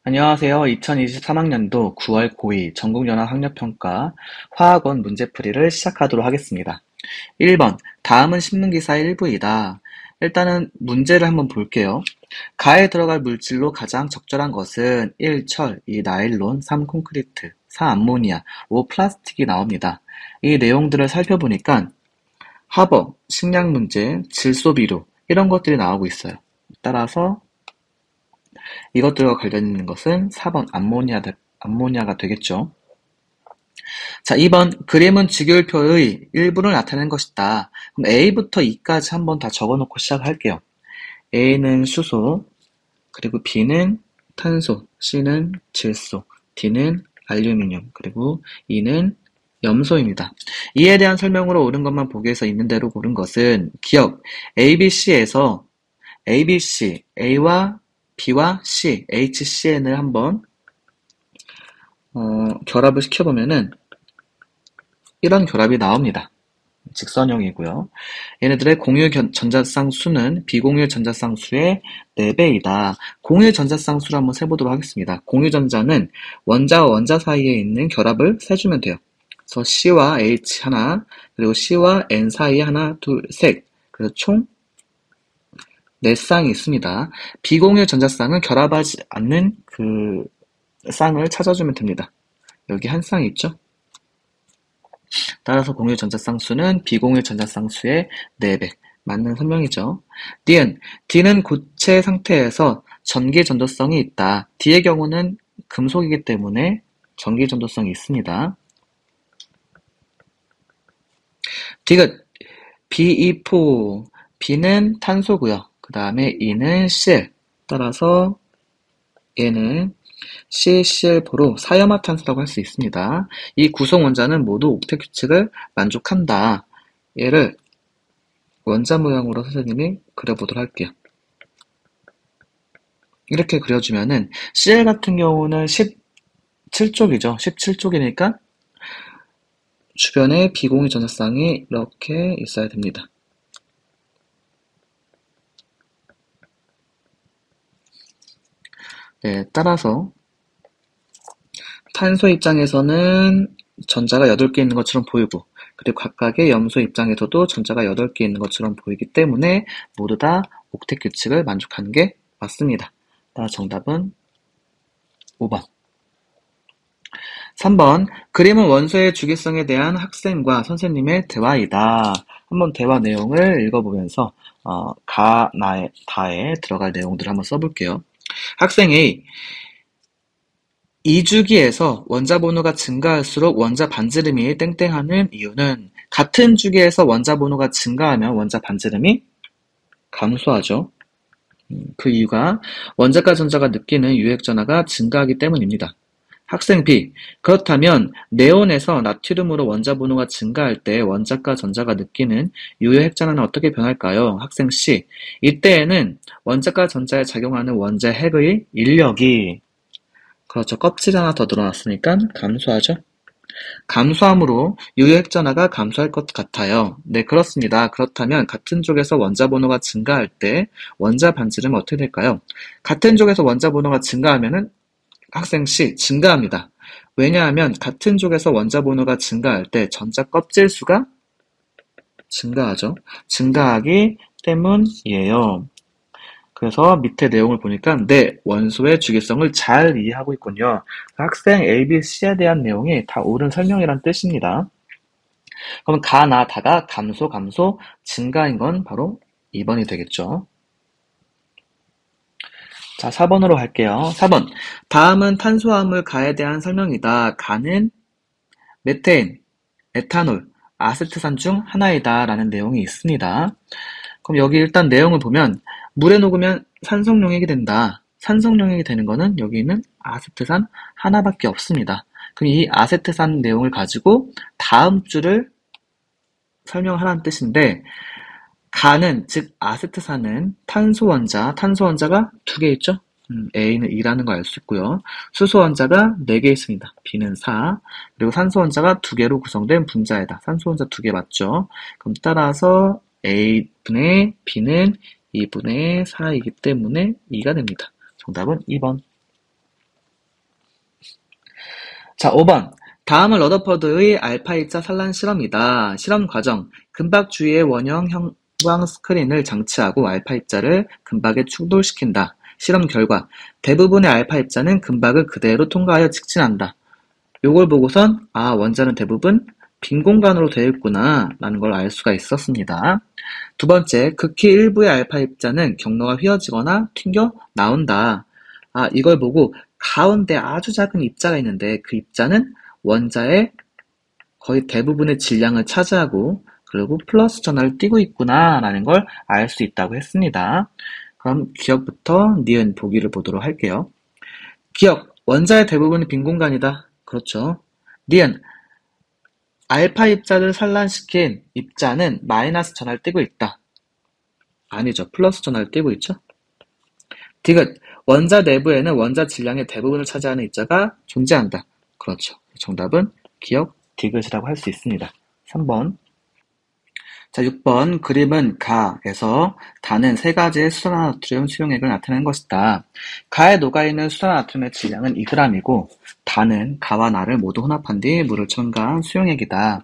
안녕하세요. 2023학년도 9월 고2 전국연합학력평가 화학원 문제풀이를 시작하도록 하겠습니다. 1번, 다음은 신문기사 일부이다. 일단은 문제를 한번 볼게요. 가에 들어갈 물질로 가장 적절한 것은 1. 철, 2. 나일론, 3. 콘크리트, 4. 암모니아, 5. 플라스틱이 나옵니다. 이 내용들을 살펴보니까 화법, 식량 문제, 질소비료 이런 것들이 나오고 있어요. 따라서 이것들과 관련 있는 것은 4번 암모니아가 되겠죠. 자, 2번 그림은 직율표의 일부를 나타낸 것이다. 그럼 A부터 E까지 한번 다 적어놓고 시작할게요. A는 수소, 그리고 B는 탄소, C는 질소, D는 알루미늄, 그리고 E는 염소입니다. 이에 대한 설명으로 옳은 것만 보기 위해서 있는 대로 고른 것은 기억, ABC에서 ABC, A와 B와 C, HCn을 한번 결합을 시켜보면은 이런 결합이 나옵니다. 직선형이고요. 얘네들의 공유 전자쌍 수는 비공유 전자쌍 수의 4배이다. 공유 전자쌍 수를 한번 세보도록 하겠습니다. 공유 전자는 원자와 원자 사이에 있는 결합을 세주면 돼요. 그래서 C와 H 하나, 그리고 C와 N 사이에 하나, 둘, 셋. 그래서 총 4쌍이 있습니다. 비공유 전자쌍은 결합하지 않는 그 쌍을 찾아주면 됩니다. 여기 한 쌍이 있죠? 따라서 공유 전자쌍수는 비공유 전자쌍수의 4배. 맞는 설명이죠. D는 고체 상태에서 전기 전도성이 있다. D의 경우는 금속이기 때문에 전기 전도성이 있습니다. 디귿 B2포 B는 탄소고요. 그 다음에 E는 Cl. 따라서 얘는 CCl4로 사염화탄소라고 할 수 있습니다. 이 구성 원자는 모두 옥텟 규칙을 만족한다. 얘를 원자 모양으로 선생님이 그려보도록 할게요. 이렇게 그려주면은 Cl 같은 경우는 17쪽이죠. 17쪽이니까 주변에 비공유 전자쌍이 이렇게 있어야 됩니다. 네, 따라서 탄소 입장에서는 전자가 8개 있는 것처럼 보이고, 그리고 각각의 염소 입장에서도 전자가 8개 있는 것처럼 보이기 때문에 모두 다 옥텟 규칙을 만족하는 게 맞습니다. 따라서 정답은 5번. 3번 그림은 원소의 주기성에 대한 학생과 선생님의 대화이다. 한번 대화 내용을 읽어보면서 가, 나에, 다에 들어갈 내용들을 한번 써볼게요. 학생 A, 2주기에서 원자 번호가 증가할수록 원자 반지름이 땡땡하는 이유는 같은 주기에서 원자 번호가 증가하면 원자 반지름이 감소하죠. 그 이유가 원자과 전자가 느끼는 유액 전하가 증가하기 때문입니다. 학생 B. 그렇다면 네온에서 나트륨으로 원자 번호가 증가할 때 원자과 전자가 느끼는 유효핵 전하는 어떻게 변할까요? 학생 C. 이때에는 원자과 전자에 작용하는 원자 핵의 인력이 그렇죠. 껍질 하나 더 늘어났으니까 감소하죠. 감소함으로 유효핵 전하가 감소할 것 같아요. 네, 그렇습니다. 그렇다면 같은 쪽에서 원자 번호가 증가할 때 원자 반지름은 어떻게 될까요? 같은 쪽에서 원자 번호가 증가하면은 학생 C 증가합니다. 왜냐하면 같은 쪽에서 원자 번호가 증가할 때 전자 껍질 수가 증가하죠. 증가하기 때문이에요. 그래서 밑에 내용을 보니까 네, 원소의 주기성을 잘 이해하고 있군요. 학생 A, B, C에 대한 내용이 다 옳은 설명이란 뜻입니다. 그럼 가, 나, 다가 감소, 증가인 건 바로 2번이 되겠죠. 자, 4번으로 갈게요. 4번. 다음은 탄수화물 가에 대한 설명이다. 가는 메테인, 에탄올, 아세트산 중 하나이다 라는 내용이 있습니다. 그럼 여기 일단 내용을 보면 물에 녹으면 산성용액이 된다. 산성용액이 되는 거는 여기 있는 아세트산 하나밖에 없습니다. 그럼 이 아세트산 내용을 가지고 다음 줄을 설명하라는 뜻인데 가는 즉 아세트산은 탄소 원자가 2개 있죠? A는 2라는 걸 알 수 있고요. 수소 원자가 4개 있습니다. B는 4. 그리고 산소 원자가 2개로 구성된 분자이다. 산소 원자 2개 맞죠? 그럼 따라서 A분의 B는 2분의 4이기 때문에 2가 됩니다. 정답은 2번. 자, 5번. 다음은 러더퍼드의 알파 입자 산란 실험이다. 실험 과정. 금박 주위에 원형 형광 스크린을 장치하고 알파 입자를 금박에 충돌시킨다. 실험 결과. 대부분의 알파 입자는 금박을 그대로 통과하여 직진한다. 요걸 보고선 원자는 대부분 빈 공간으로 되어 있구나 라는 걸 알 수가 있었습니다. 두 번째, 극히 일부의 알파 입자는 경로가 휘어지거나 튕겨 나온다. 이걸 보고 가운데 아주 작은 입자가 있는데 그 입자는 원자의 거의 대부분의 질량을 차지하고 그리고 플러스 전하를 띠고 있구나 라는 걸 알 수 있다고 했습니다. 그럼 기억부터 니은 보기를 보도록 할게요. 기억, 원자의 대부분이 빈 공간이다. 그렇죠. 니은, 알파 입자를 산란시킨 입자는 마이너스 전하를 띠고 있다. 아니죠. 플러스 전하를 띠고 있죠. 디귿, 원자 내부에는 원자 질량의 대부분을 차지하는 입자가 존재한다. 그렇죠. 정답은 기억 디귿이라고 할 수 있습니다. 3번. 자, 6번. 그림은 가에서 다는 세 가지의 수산화나트륨 수용액을 나타내는 것이다. 가에 녹아있는 수산화나트륨의 질량은 2g이고 다는 가와 나를 모두 혼합한 뒤 물을 첨가한 수용액이다.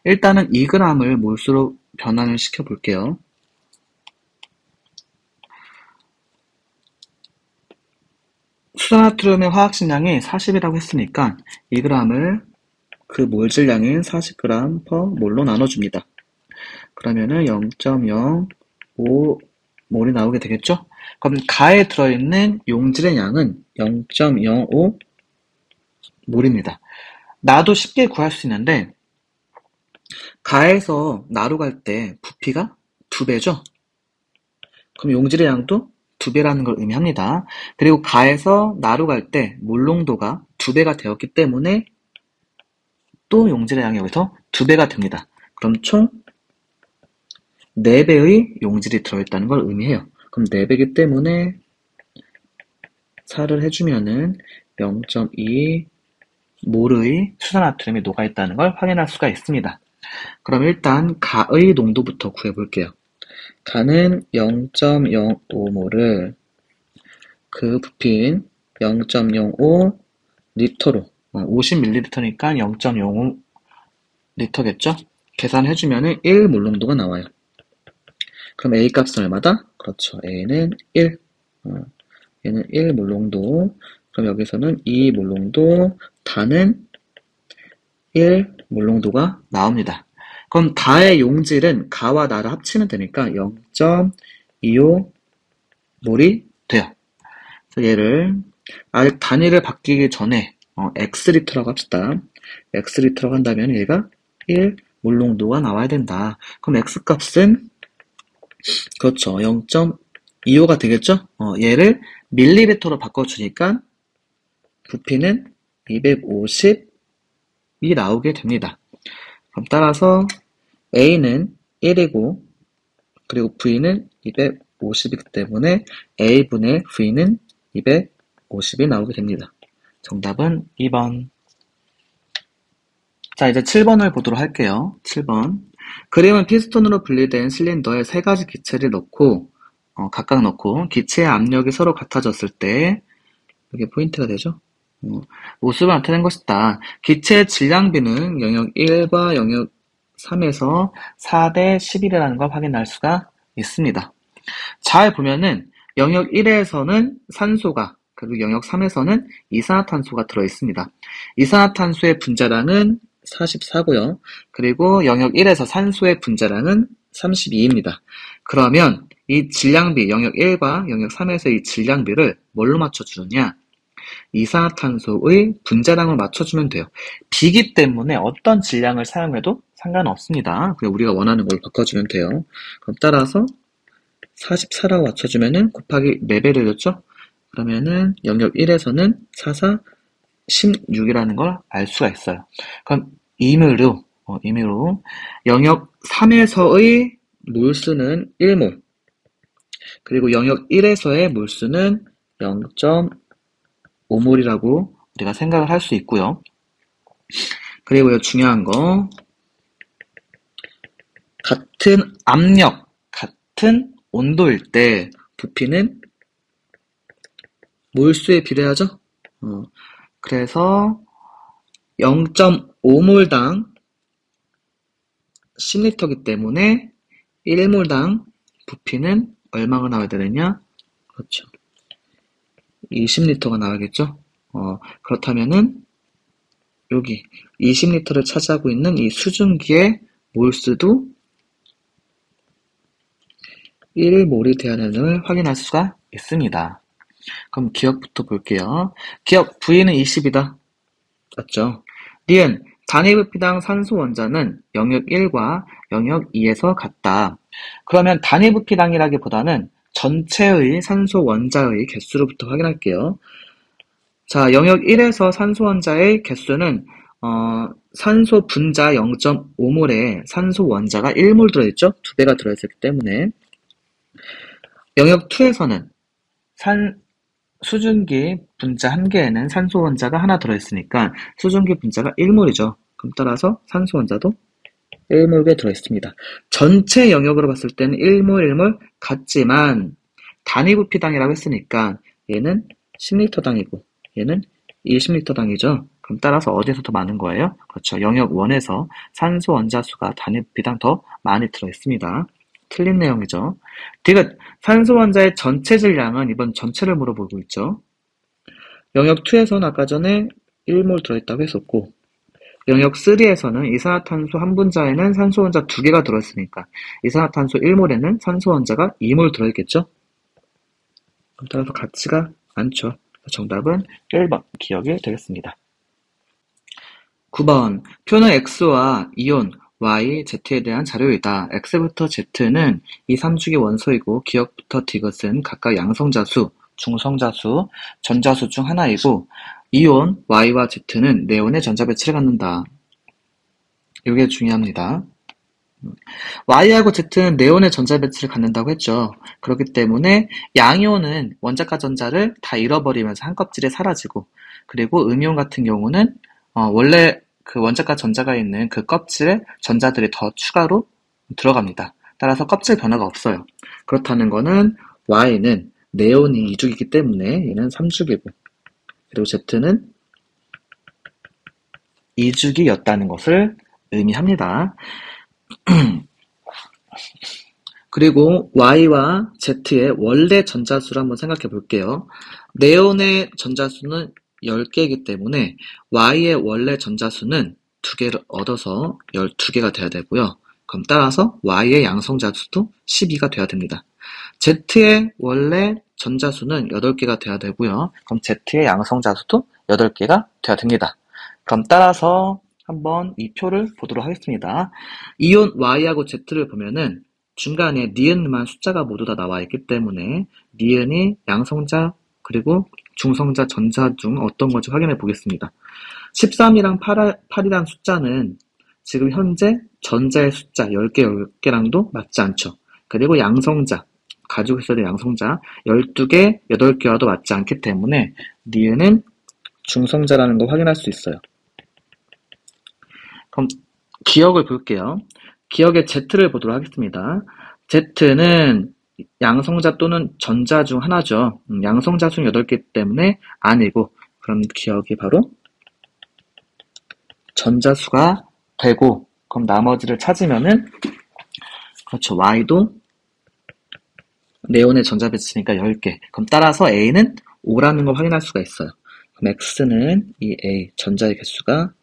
일단은 2g을 몰수로 변환을 시켜볼게요. 수산나트륨의 화학식량이 40이라고 했으니까 2g을 그 몰 질량인 40g per 몰로 나눠줍니다. 그러면은 0.05 몰이 나오게 되겠죠? 그럼 가에 들어있는 용질의 양은 0.05 몰입니다. 나도 쉽게 구할 수 있는데 가에서 나로 갈 때 부피가 2배죠? 그럼 용질의 양도 2배라는 걸 의미합니다. 그리고 가에서 나로 갈 때 몰농도가 2배가 되었기 때문에 또 용질의 양이 여기서 2배가 됩니다. 그럼 총 4배의 용질이 들어있다는 걸 의미해요. 그럼 4배이기 때문에 4를 해주면은 0.2 몰의 수산나트륨이 녹아있다는 걸 확인할 수가 있습니다. 그럼 일단 가의 농도부터 구해볼게요. 가는 0.05몰을 그 부피인 0.05 리터로 50ml니까 0.05 리터겠죠? 계산해주면은 1몰 농도가 나와요. 그럼 A 값은 얼마다? 그렇죠. A는 1. 얘는 1몰 농도. 그럼 여기서는 2몰 농도, 다는 1몰 농도가 나옵니다. 그럼 다의 용질은 가와 나를 합치면 되니까 0.25몰이 돼요. 그래서 얘를 단위를 바뀌기 전에 X리터라고 합시다. X리터라고 한다면 얘가 1몰 농도가 나와야 된다. 그럼 X값은 그렇죠. 0.25가 되겠죠? 얘를 밀리리터로 바꿔주니까 부피는 250이 나오게 됩니다. 그럼 따라서 A는 1이고 그리고 V는 250이기 때문에 A분의 V는 250이 나오게 됩니다. 정답은 2번. 자, 이제 7번을 보도록 할게요. 7번. 그림은 피스톤으로 분리된 실린더에 세 가지 기체를 넣고 각각 넣고 기체의 압력이 서로 같아졌을 때 이게 포인트가 되죠. 모습을 나타낸 것이다. 기체의 질량비는 영역 1과 영역 3에서 4대 11이라는 걸 확인할 수가 있습니다. 잘 보면은 영역 1에서는 산소가 그리고 영역 3에서는 이산화탄소가 들어있습니다. 이산화탄소의 분자량은 44고요. 그리고 영역 1에서 산소의 분자량은 32입니다. 그러면 이 질량비, 영역 1과 영역 3에서 이 질량비를 뭘로 맞춰주느냐? 이산화탄소의 분자량을 맞춰주면 돼요. 비기 때문에 어떤 질량을 사용해도 상관없습니다. 그냥 우리가 원하는 걸 바꿔주면 돼요. 그럼 따라서 44라고 맞춰주면은 곱하기 4배를 줬죠? 그러면은 영역 1에서는 44, 16이라는 걸 알 수가 있어요. 그럼 임의로 영역 3에서의 몰수는 1몰 그리고 영역 1에서의 몰수는 0.5몰이라고 우리가 생각을 할 수 있고요. 그리고 중요한 거 같은 압력, 같은 온도일 때 부피는 몰수에 비례하죠? 그래서 0.5몰당 10리터이기 때문에 1몰당 부피는 얼마가 나와야 되느냐? 그렇죠. 20리터가 나와야겠죠? 그렇다면은 여기 20리터를 차지하고 있는 이 수증기의 몰수도 1몰이 되었는지를 확인할 수가 있습니다. 그럼 기억부터 볼게요. 기억 V는 20이다. 맞죠? 니은 단위 부피당 산소 원자는 영역 1과 영역 2에서 같다. 그러면 단위 부피당이라기보다는 전체의 산소 원자의 개수로부터 확인할게요. 자, 영역 1에서 산소 원자의 개수는 산소 분자 0.5몰에 산소 원자가 1몰 들어있죠? 2배가 들어있기 때문에. 영역 2에서는 수증기 분자 1개에는 산소 원자가 하나 들어있으니까 수증기 분자가 1몰이죠. 그럼 따라서 산소 원자도 1몰에 들어있습니다. 전체 영역으로 봤을 때는 1몰, 1몰 같지만 단위 부피당이라고 했으니까 얘는 10리터당이고 얘는 20리터당이죠. 그럼 따라서 어디서 더 많은 거예요? 그렇죠. 영역 1에서 산소 원자 수가 단위 부피당 더 많이 들어있습니다. 틀린 내용이죠. 디귿 산소 원자의 전체 질량은 이번 전체를 물어보고 있죠. 영역 2에서는 아까 전에 1몰 들어있다고 했었고 영역 3에서는 이산화탄소 한 분자에는 산소 원자 2개가 들어있으니까 이산화탄소 1몰에는 산소 원자가 2몰 들어있겠죠? 그럼 따라서 같지가 않죠. 정답은 1번 기억이 되겠습니다. 9번 표는 X와 이온 Y, Z에 대한 자료이다. X부터 Z는 이 3주기 원소이고 기억부터 디귿은 각각 양성자수, 중성자수, 전자수 중 하나이고 이온 Y와 Z는 네온의 전자배치를 갖는다. 이게 중요합니다. Y하고 Z는 네온의 전자배치를 갖는다고 했죠. 그렇기 때문에 양이온은 원자과 전자를 다 잃어버리면서 한 껍질에 사라지고 그리고 음이온 같은 경우는 원래 그 원자과 전자가 있는 그 껍질에 전자들이 더 추가로 들어갑니다. 따라서 껍질 변화가 없어요. 그렇다는 거는 Y는 네온이 2주기이기 때문에 얘는 3주기고 그리고 Z는 2주기였다는 것을 의미합니다. 그리고 Y와 Z의 원래 전자수를 한번 생각해 볼게요. 네온의 전자수는 10개이기 때문에 Y의 원래 전자수는 2개를 얻어서 12개가 돼야 되고요. 그럼 따라서 Y의 양성자수도 12가 돼야 됩니다. Z의 원래 전자수는 8개가 돼야 되고요. 그럼 Z의 양성자수도 8개가 돼야 됩니다. 그럼 따라서 한번 이 표를 보도록 하겠습니다. 이온 Y하고 Z를 보면은 중간에 니은만 숫자가 모두 다 나와 있기 때문에 니은이 양성자 그리고 중성자 전자 중 어떤 건지 확인해 보겠습니다. 13이랑 8이란 숫자는 지금 현재 전자의 숫자 10개, 10개랑도 맞지 않죠. 그리고 양성자, 가지고 있어야 될 양성자 12개, 8개와도 맞지 않기 때문에 니은은 중성자라는 거 확인할 수 있어요. 그럼 기억을 볼게요. 기억의 Z를 보도록 하겠습니다. Z는 양성자 또는 전자 중 하나죠. 양성자 수는 8개 때문에 아니고 그럼 기억이 바로 전자수가 되고 그럼 나머지를 찾으면은 그렇죠. Y도 네온의 전자배치니까 10개. 그럼 따라서 A는 5라는 걸 확인할 수가 있어요. 그럼 X는 이 A 전자의 개수가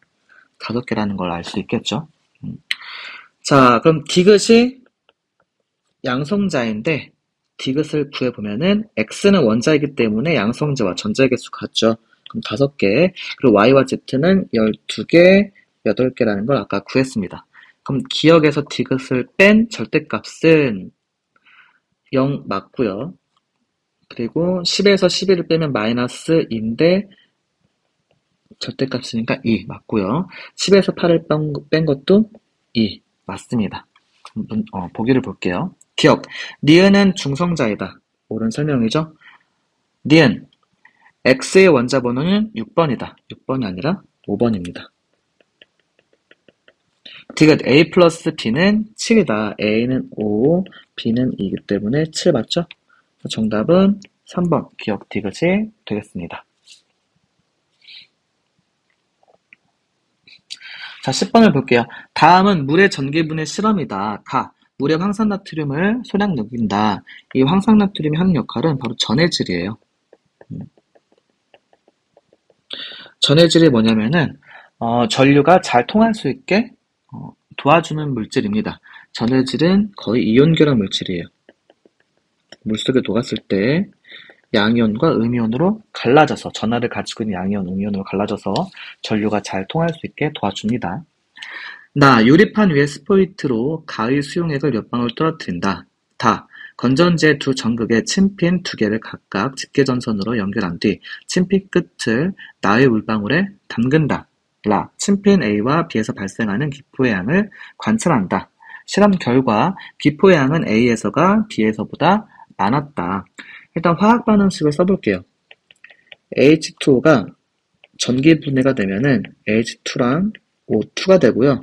5개라는 걸 알 수 있겠죠. 자, 그럼 디귿이 양성자인데 디귿을 구해보면은 X는 원자이기 때문에 양성자와 전자의 개수가 같죠. 그럼 5개. 그리고 Y와 Z는 12개, 8개라는 걸 아까 구했습니다. 그럼 기억에서 디귿을 뺀 절대값은 0 맞고요. 그리고 10에서 11을 빼면 마이너스 2인데 절대값이니까 2 맞고요. 10에서 8을 뺀 것도 2 맞습니다. 보기를 볼게요. 기억, 니은은 중성자이다. 옳은 설명이죠. 니은, X의 원자 번호는 6번이다. 6번이 아니라 5번입니다. 디귿, A 플러스 B는 7이다. A는 5, B는 2이기 때문에 7 맞죠? 정답은 3번 기억 디귿이 되겠습니다. 자, 10번을 볼게요. 다음은 물의 전기분해 실험이다. 가. 물에 황산나트륨을 소량 녹인다. 이 황산나트륨이 하는 역할은 바로 전해질이에요. 전해질이 뭐냐면은 전류가 잘 통할 수 있게 도와주는 물질입니다. 전해질은 거의 이온결합 물질이에요. 물속에 녹았을 때 양이온과 음이온으로 갈라져서 전하를 가지고 있는 양이온, 음이온으로 갈라져서 전류가 잘 통할 수 있게 도와줍니다. 나. 유리판 위에 스포이트로 가의 수용액을 몇 방울 떨어뜨린다. 다. 건전지의 두 전극에 침핀 두 개를 각각 집게전선으로 연결한 뒤 침핀 끝을 나의 물방울에 담근다. 라. 침핀 A와 B에서 발생하는 기포의 양을 관찰한다. 실험 결과 기포의 양은 A에서가 B에서보다 많았다. 일단 화학 반응식을 써볼게요. H2O가 전기 분해가 되면은 H2랑 O2가 되고요.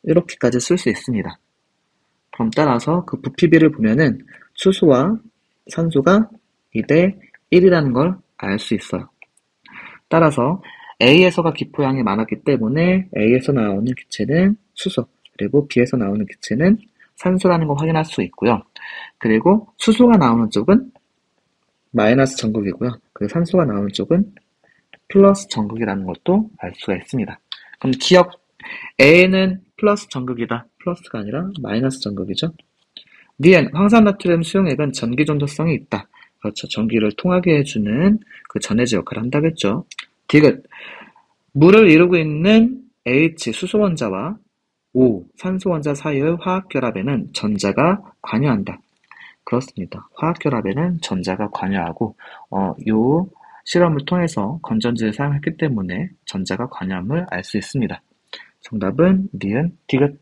이렇게까지 쓸 수 있습니다. 그럼 따라서 그 부피비를 보면은 수소와 산소가 2대 1이라는 걸 알 수 있어요. 따라서 A에서가 기포양이 많았기 때문에 A에서 나오는 기체는 수소, 그리고 B에서 나오는 기체는 산소라는 걸 확인할 수 있고요. 그리고 수소가 나오는 쪽은 마이너스 전극이고요. 그리고 산소가 나오는 쪽은 플러스 전극이라는 것도 알 수가 있습니다. 그럼 기억, A는 플러스 전극이다. 플러스가 아니라 마이너스 전극이죠. 니은, 황산나트륨 수용액은 전기 전도성이 있다. 그렇죠. 전기를 통하게 해주는 그 전해질 역할을 한다겠죠. 디귿, 물을 이루고 있는 H 수소원자와 O 산소원자 사이의 화학결합에는 전자가 관여한다. 그렇습니다. 화학결합에는 전자가 관여하고 요 실험을 통해서 건전지를 사용했기 때문에 전자가 관여함을 알 수 있습니다. 정답은 니은, 디귿.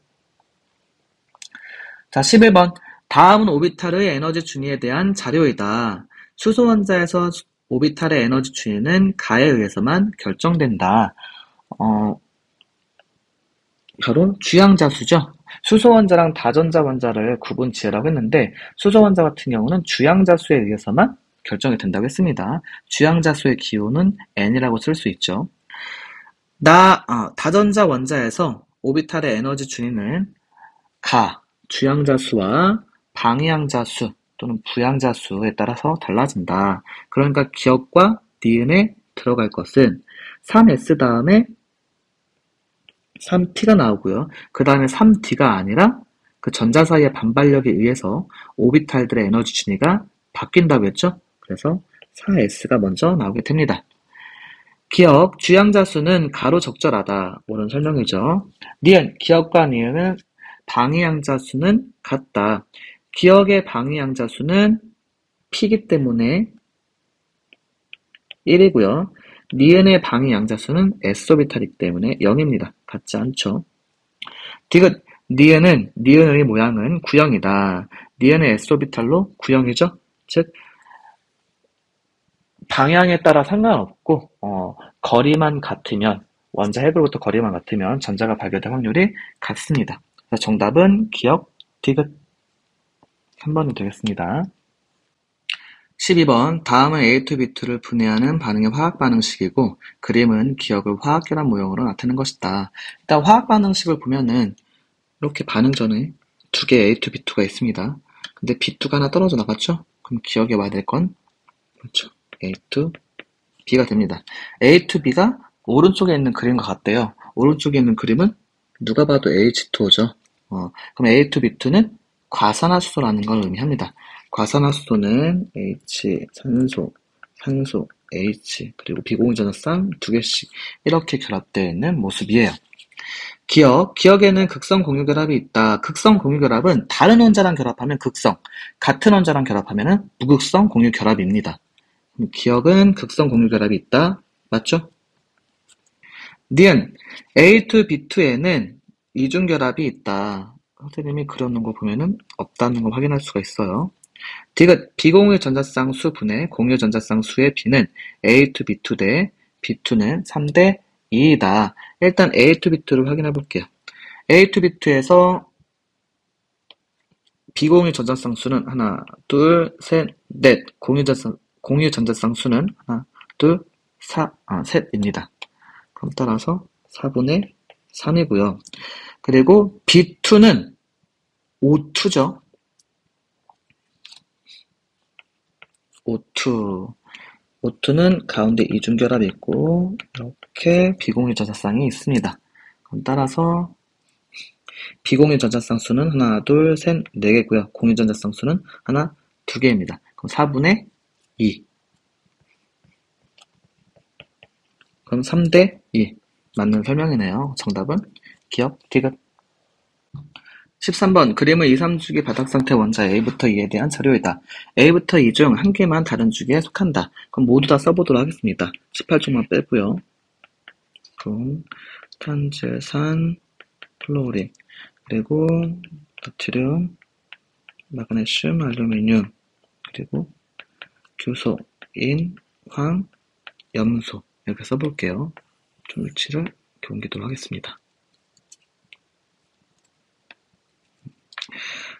자, 11번. 다음은 오비탈의 에너지 준위에 대한 자료이다. 수소원자에서 오비탈의 에너지 준위는 가에 의해서만 결정된다. 바로 주양자수죠. 수소원자랑 다전자원자를 구분 지으라고 했는데 수소원자 같은 경우는 주양자수에 의해서만 결정이 된다고 했습니다. 주양자수의 기호는 N이라고 쓸 수 있죠. 다전자 원자에서 오비탈의 에너지 준위는 가, 주양자수와 방위양자수 또는 부양자수에 따라서 달라진다. 그러니까 기억과 니은에 들어갈 것은 3s 다음에 3t가 나오고요. 그 다음에 3d가 아니라 그 전자 사이의 반발력에 의해서 오비탈들의 에너지 준위가 바뀐다고 했죠. 그래서 4s가 먼저 나오게 됩니다. 기억, 주양자수는 가로 적절하다. 옳은 설명이죠. 니은, 기억과 니은은 방위양자수는 같다. 기억의 방위양자수는 P이기 때문에 1이고요. 니은의 방위양자수는 S오비탈이기 때문에 0입니다. 같지 않죠. 디귿, 니은의 모양은 구형이다. 니은의 S오비탈로 구형이죠. 즉 방향에 따라 상관없고 거리만 같으면 원자 핵으로부터 거리만 같으면 전자가 발견될 확률이 같습니다. 그래서 정답은 기억, 디귿 3번이 되겠습니다. 12번. 다음은 A2B2를 분해하는 반응의 화학 반응식이고 그림은 기억을 화학결합 모형으로 나타낸 것이다. 일단 화학 반응식을 보면은 이렇게 반응 전에 두 개의 A2B2가 있습니다. 근데 B2가 하나 떨어져 나갔죠? 그럼 기억에 와야 될 건 그렇죠. A2B가 됩니다. A2B가 오른쪽에 있는 그림과 같대요. 오른쪽에 있는 그림은 누가 봐도 H2O죠. 그럼 A2B2는 과산화수소라는 걸 의미합니다. 과산화수소는 H, 산소, H, 그리고 비공유전자쌍 두 개씩 이렇게 결합되어 있는 모습이에요. 기억에는 극성 공유결합이 있다. 극성 공유결합은 다른 원자랑 결합하면 극성, 같은 원자랑 결합하면 무극성 공유결합입니다. 기억은 극성 공유결합이 있다. 맞죠? 니은, A2B2에는 이중결합이 있다. 선생님이 그려놓은 거 보면은 없다는 걸 확인할 수가 있어요. 디귿, 비공유 전자쌍 수 분의 공유 전자쌍 수의 B는 A2B2 대 B2는 3대 2이다. 일단 A2B2를 확인해 볼게요. A2B2에서 비공유 전자쌍 수는 하나, 둘, 셋, 넷. 공유 전자쌍 수는 하나, 둘, 셋입니다. 그럼 따라서 4분의 3이고요. 그리고 B2는 O2죠. O2. O2는 가운데 이중결합이 있고 이렇게 비공유 전자쌍이 있습니다. 그럼 따라서 비공유 전자쌍 수는 하나, 둘, 셋, 4개고요. 공유 전자쌍 수는 하나, 2개입니다. 그럼 4분의 2. 그럼 3대 2. 맞는 설명이네요. 정답은 기억, 디귿. 13번 그림의 2, 3주기 바닥상태 원자 A부터 E에 대한 자료이다. A부터 E 중 한 개만 다른 주기에 속한다. 그럼 모두 다 써보도록 하겠습니다. 18쪽만 빼고요. 그럼 탄질산, 플로린, 그리고 나트륨, 마그네슘, 알루미늄, 그리고 규소, 인, 황, 염소 이렇게 써볼게요. 좀 위치를 이렇게 옮기도록 하겠습니다.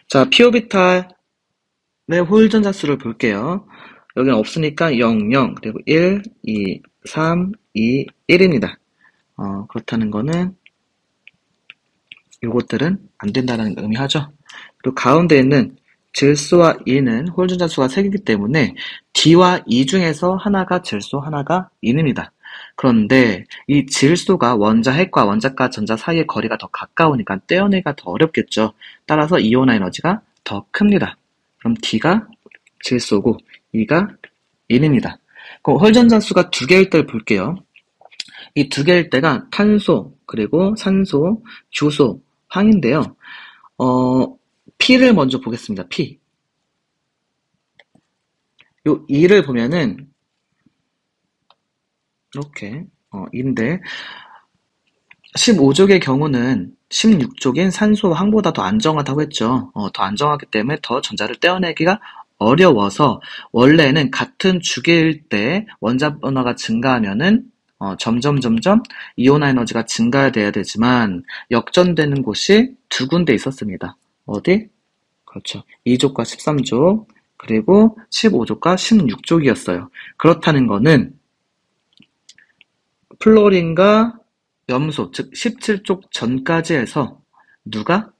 자, p오비탈의 홀전자 수를 볼게요. 여기는 없으니까 0, 0, 그리고 1, 2, 3, 2, 1입니다. 그렇다는 거는 요것들은 안 된다는 의미하죠. 그리고 가운데 있는 질소와 E는 홀전자 수가 3개이기 때문에 D와 E 중에서 하나가 질소, 하나가 E입니다. 그런데 이 질소가 원자 핵과 원자가 전자 사이의 거리가 더 가까우니까 떼어내기가 더 어렵겠죠. 따라서 이온 에너지가 더 큽니다. 그럼 D가 질소고 E가 E입니다. 그럼 홀전자 수가 2개일 때를 볼게요. 이 2개일 때가 탄소, 그리고 산소, 규소, 황인데요. P를 먼저 보겠습니다. P. 요 E를 보면은 이렇게 인데 15족의 경우는 16족인 산소 황보다 더 안정하다고 했죠. 더 안정하기 때문에 더 전자를 떼어내기가 어려워서 원래는 같은 주기일 때 원자 번호가 증가하면은 점점 이온 에너지가 증가돼야 되지만 역전되는 곳이 2군데 있었습니다. 어디? 그렇죠. 2족과 13족 그리고 15족과 16족이었어요. 그렇다는 거는 플로린과 염소, 즉 17족 전까지 해서 누가?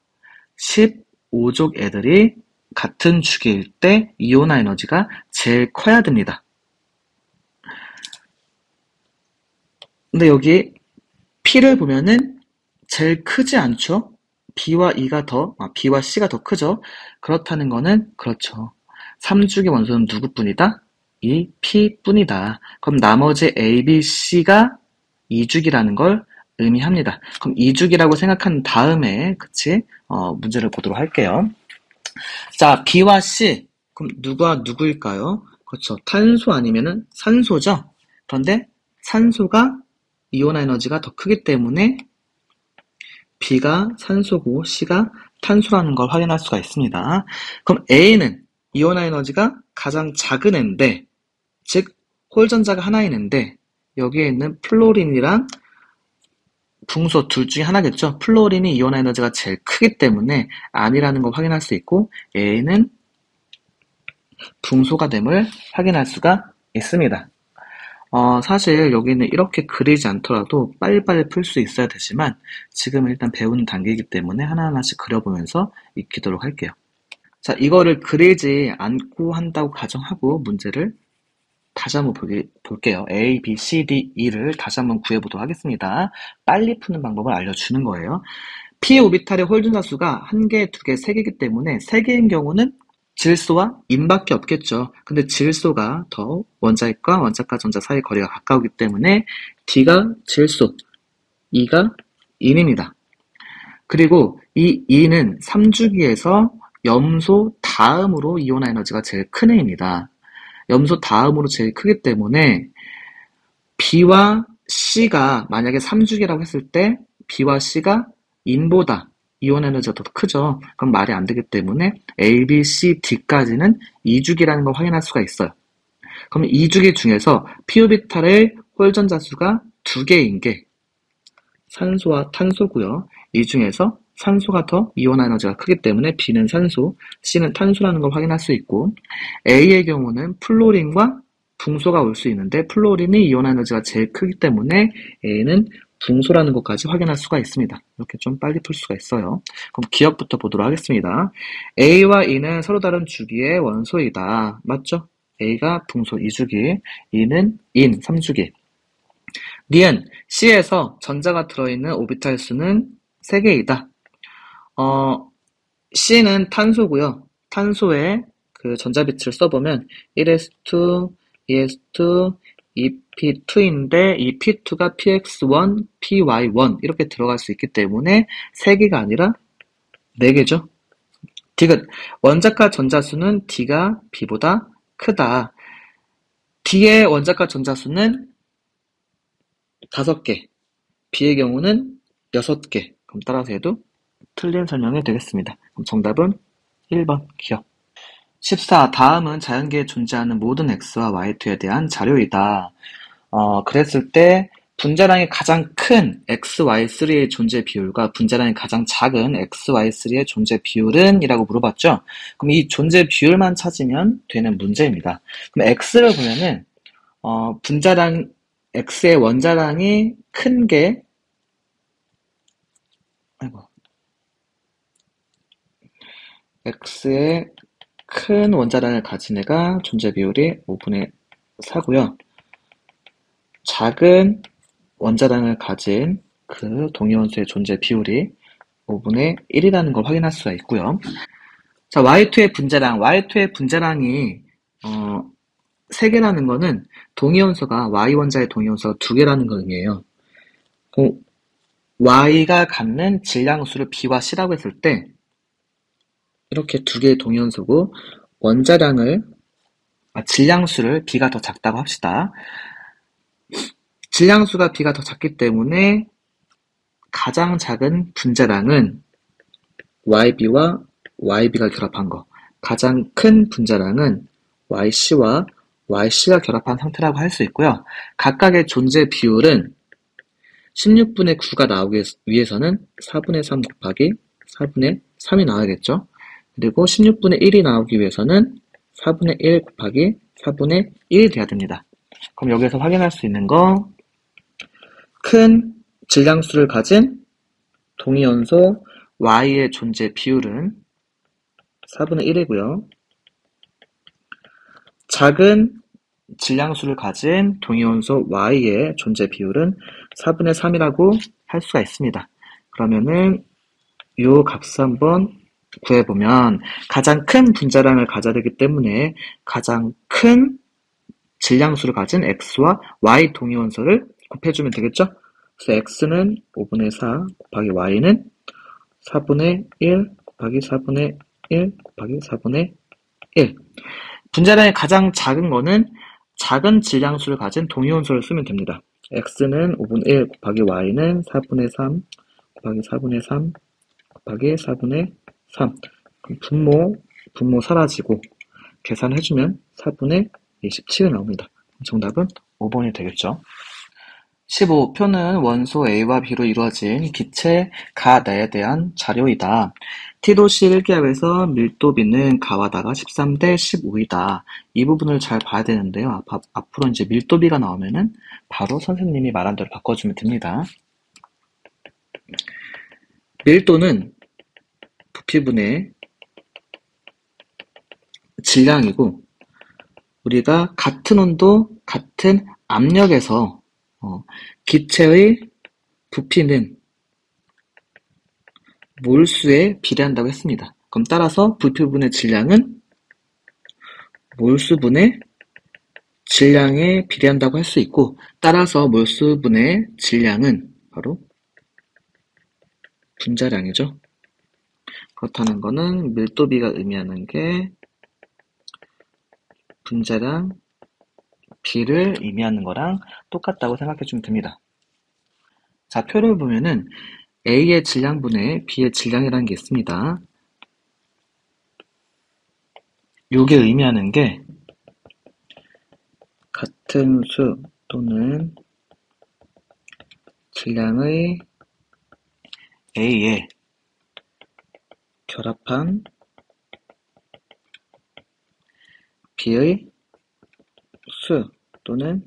15족 애들이 같은 주기일 때 이온 에너지가 제일 커야 됩니다. 근데 여기 P를 보면은 제일 크지 않죠? B와 B와 C가 더 크죠? 그렇다는 거는 그렇죠. 3주기 원소는 누구뿐이다? 이 P뿐이다. 그럼 나머지 A, B, C가 2주기라는 걸 의미합니다. 그럼 2주기라고 생각한 다음에 문제를 보도록 할게요. 자, B와 C 그럼 누가 누구일까요? 그렇죠. 탄소 아니면은 산소죠. 그런데 산소가 이온 에너지가 더 크기 때문에 B가 산소고 C가 탄소라는 걸 확인할 수가 있습니다. 그럼 A는 이온 에너지가 가장 작은 애인데, 즉 홀전자가 하나 있는데 여기에 있는 플로린이랑 붕소 둘 중에 하나겠죠. 플로린이 이온 에너지가 제일 크기 때문에 아니라는 걸 확인할 수 있고 A는 붕소가 됨을 확인할 수가 있습니다. 사실 여기는 이렇게 그리지 않더라도 빨리빨리 풀 수 있어야 되지만 지금은 일단 배우는 단계이기 때문에 하나하나씩 그려보면서 익히도록 할게요. 자, 이거를 그리지 않고 한다고 가정하고 문제를 다시 한번 볼게요. A, B, C, D, E를 다시 한번 구해보도록 하겠습니다. 빨리 푸는 방법을 알려주는 거예요. P 오비탈의 홀전자 수가 1개, 2개, 3개이기 때문에 3개인 경우는 질소와 인밖에 없겠죠. 근데 질소가 더 원자핵과 원자가 전자 사이 거리가 가까우기 때문에 D가 질소, E가 인입니다. 그리고 이 E는 3주기에서 염소 다음으로 이온 에너지가 제일 큰 애입니다. 염소 다음으로 제일 크기 때문에 B와 C가 만약에 3주기라고 했을 때 B와 C가 인보다 이온 에너지가 더 크죠. 그럼 말이 안 되기 때문에 A, B, C, D까지는 2주기라는 걸 확인할 수가 있어요. 그럼 2주기 중에서 P오비탈의 홀전자 수가 2개인 게 산소와 탄소고요. 이 중에서 산소가 더 이온 에너지가 크기 때문에 B는 산소, C는 탄소라는 걸 확인할 수 있고 A의 경우는 플로린과 붕소가 올 수 있는데 플로린이 이온 에너지가 제일 크기 때문에 A는 붕소라는 것까지 확인할 수가 있습니다. 이렇게 좀 빨리 풀 수가 있어요. 그럼 기억부터 보도록 하겠습니다. A와 E는 서로 다른 주기의 원소이다. 맞죠? A가 붕소 2주기, E는 인 3주기. 니은 C에서 전자가 들어있는 오비탈 수는 3개이다. C는 탄소고요. 탄소에 그 전자비트를 써보면 1s2, 2s2, 2p2인데 이 p2가 px1, py1 이렇게 들어갈 수 있기 때문에 3개가 아니라 4개죠. 디귿 원자과 전자수는 D가 B보다 크다. D의 원자과 전자수는 5개, B의 경우는 6개. 그럼 따라서 해도 틀린 설명이 되겠습니다. 그럼 정답은 1번 기억. 14. 다음은 자연계에 존재하는 모든 X와 Y2에 대한 자료이다. 그랬을 때 분자량이 가장 큰 XY3의 존재 비율과 분자량이 가장 작은 XY3의 존재 비율은? 이라고 물어봤죠. 그럼 이 존재 비율만 찾으면 되는 문제입니다. 그럼 X를 보면은 분자량 X의 원자량이 큰 게 X의 큰 원자량을 가진 애가 존재 비율이 5분의 4고요. 작은 원자량을 가진 그 동위원소의 존재 비율이 5분의 1이라는 걸 확인할 수가 있고요. 자, Y2의 분자량이 3개라는 거는 동위원소가 Y원자의 동위원소가 2개라는 걸 의미해요. Y가 갖는 질량수를 B와 C라고 했을 때 이렇게 2개의 동위원소고 질량수를 B가 더 작다고 합시다. 질량수가 B가 더 작기 때문에 가장 작은 분자량은 YB와 YB가 결합한 거, 가장 큰 분자량은 YC와 YC가 결합한 상태라고 할 수 있고요. 각각의 존재 비율은 16분의 9가 나오기 위해서는 4분의 3 곱하기 4분의 3이 나와야겠죠. 그리고 16분의 1이 나오기 위해서는 4분의 1 곱하기 4분의 1이 돼야 됩니다. 그럼 여기에서 확인할 수 있는 거, 큰 질량수를 가진 동위원소 Y의 존재 비율은 4분의 1이고요. 작은 질량수를 가진 동위원소 Y의 존재 비율은 4분의 3이라고 할 수가 있습니다. 그러면은 이 값을 한번 구해보면 가장 큰 분자량을 가져야 되기 때문에 가장 큰 질량수를 가진 X와 Y 동위원소를 곱해주면 되겠죠? 그래서 X는 5분의 4 곱하기 Y는 4분의 1 곱하기 4분의 1 곱하기 4분의 1. 분자량이 가장 작은 거는 작은 질량수를 가진 동위원소를 쓰면 됩니다. X는 5분의 1 곱하기 Y는 4분의 3 곱하기 4분의 3 곱하기 4분의 3. 그럼 분모 사라지고 계산해주면 4분의 27이 나옵니다. 정답은 5번이 되겠죠. 15. 표는 원소 A와 B로 이루어진 기체 가나에 대한 자료이다. T도시 1기압에서 밀도비는 가와다가 13대 15이다. 이 부분을 잘 봐야 되는데요. 앞으로 이제 밀도비가 나오면은 바로 선생님이 말한 대로 바꿔주면 됩니다. 밀도는 부피분의 질량이고, 우리가 같은 온도, 같은 압력에서 기체의 부피는 몰수에 비례한다고 했습니다. 그럼 따라서 부피분의 질량은 몰수분의 질량에 비례한다고 할 수 있고, 따라서 몰수분의 질량은 바로 분자량이죠. 그렇다는 거는 밀도비가 의미하는 게 분자량 B를 의미하는 거랑 똑같다고 생각해주면 됩니다. 자, 표를 보면은 A의 질량분의 B의 질량이라는 게 있습니다. 요게 의미하는 게 같은 수 또는 질량의 A에 결합한 B의 수 또는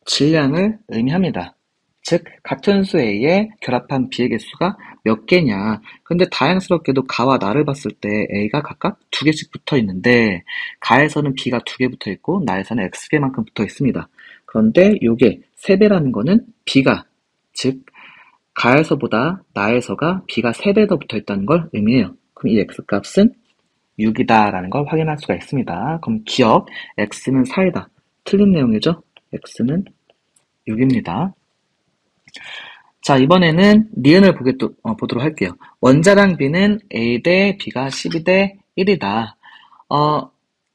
질량을 의미합니다. 즉, 같은 수 A에 결합한 B의 개수가 몇 개냐. 근데 다행스럽게도 가와 나를 봤을 때 A가 각각 2개씩 붙어 있는데, 가에서는 B가 2개 붙어 있고, 나에서는 X개만큼 붙어 있습니다. 그런데 요게 3배라는 거는 B가, 즉, 가에서보다 나에서가 B가 3배 더 붙어 있다는 걸 의미해요. 그럼 이 X값은 6이다 라는 걸 확인할 수가 있습니다. 그럼 기억, X는 4이다. 틀린 내용이죠? X는 6입니다. 자, 이번에는 니은을 보도록 할게요. 원자량 B는 A 대 B가 12 대 1이다.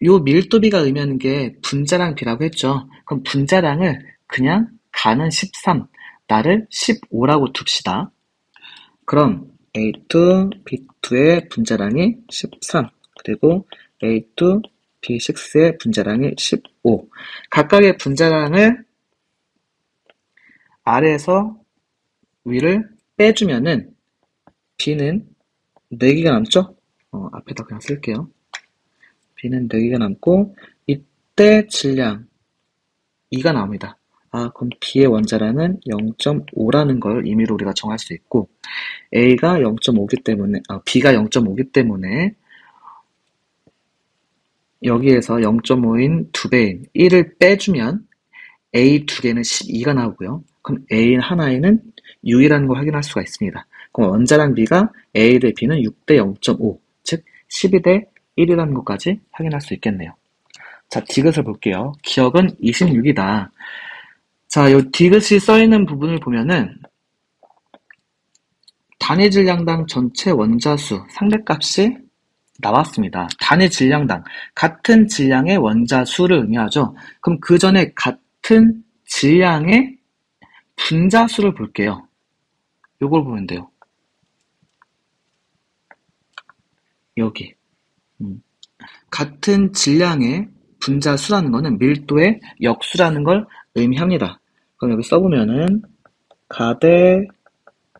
요 밀도비가 의미하는 게 분자량 B라고 했죠. 그럼 분자량을 그냥 가는 13, 나를 15라고 둡시다. 그럼 A2, B2의 분자량이 13, 그리고 A2, B6의 분자량이 15. 각각의 분자량을 아래에서 위를 빼주면은 B는 4개가 남죠? 앞에다 그냥 쓸게요. B는 4개가 남고 이때 질량 2가 나옵니다. 그럼 B의 원자량은 0.5라는 걸 임의로 우리가 정할 수 있고 A가 0.5기 때문에 B가 0.5기 때문에 여기에서 0.5인 2배인 1을 빼주면 A 2개는 12가 나오고요. 그럼 A 하나에는 6이라는 걸 확인할 수가 있습니다. 그럼 원자량 B가 A 대 B는 6 대 0.5, 즉 12 대 1이라는 것까지 확인할 수 있겠네요. 자, 디귿을 볼게요. 기억은 26이다. 자, 요 디귿이 써있는 부분을 보면은 단위 질량당 전체 원자수 상대값이 나왔습니다. 단위 질량당 같은 질량의 원자수를 의미하죠. 그럼 그 전에 같은 질량의 분자수를 볼게요. 요걸 보면 돼요. 여기. 같은 질량의 분자수라는 거는 밀도의 역수라는 걸 의미합니다. 그럼 여기 써보면은 가대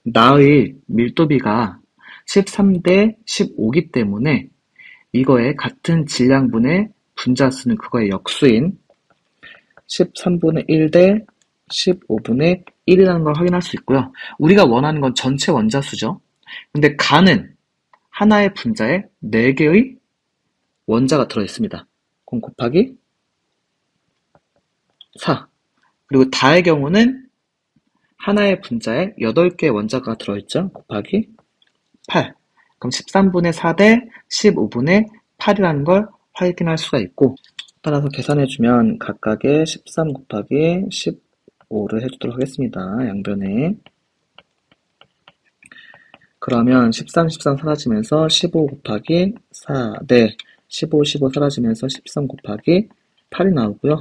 나의 밀도비가 13대 15기 때문에 이거의 같은 질량분의 분자수는 그거의 역수인 13분의 1 대 15분의 1이라는 걸 확인할 수 있고요. 우리가 원하는 건 전체 원자수죠. 근데 가는 하나의 분자에 4개의 원자가 들어있습니다. 그럼 곱하기 4. 그리고 다의 경우는 하나의 분자에 8개의 원자가 들어있죠. 곱하기 8. 그럼 13분의 4 대 15분의 8이라는 걸 확인할 수가 있고 따라서 계산해주면 각각의 13 곱하기 15를 해주도록 하겠습니다. 양변에. 그러면 13, 13 사라지면서 15 곱하기 4 대 15, 15 사라지면서 13 곱하기 8이 나오고요.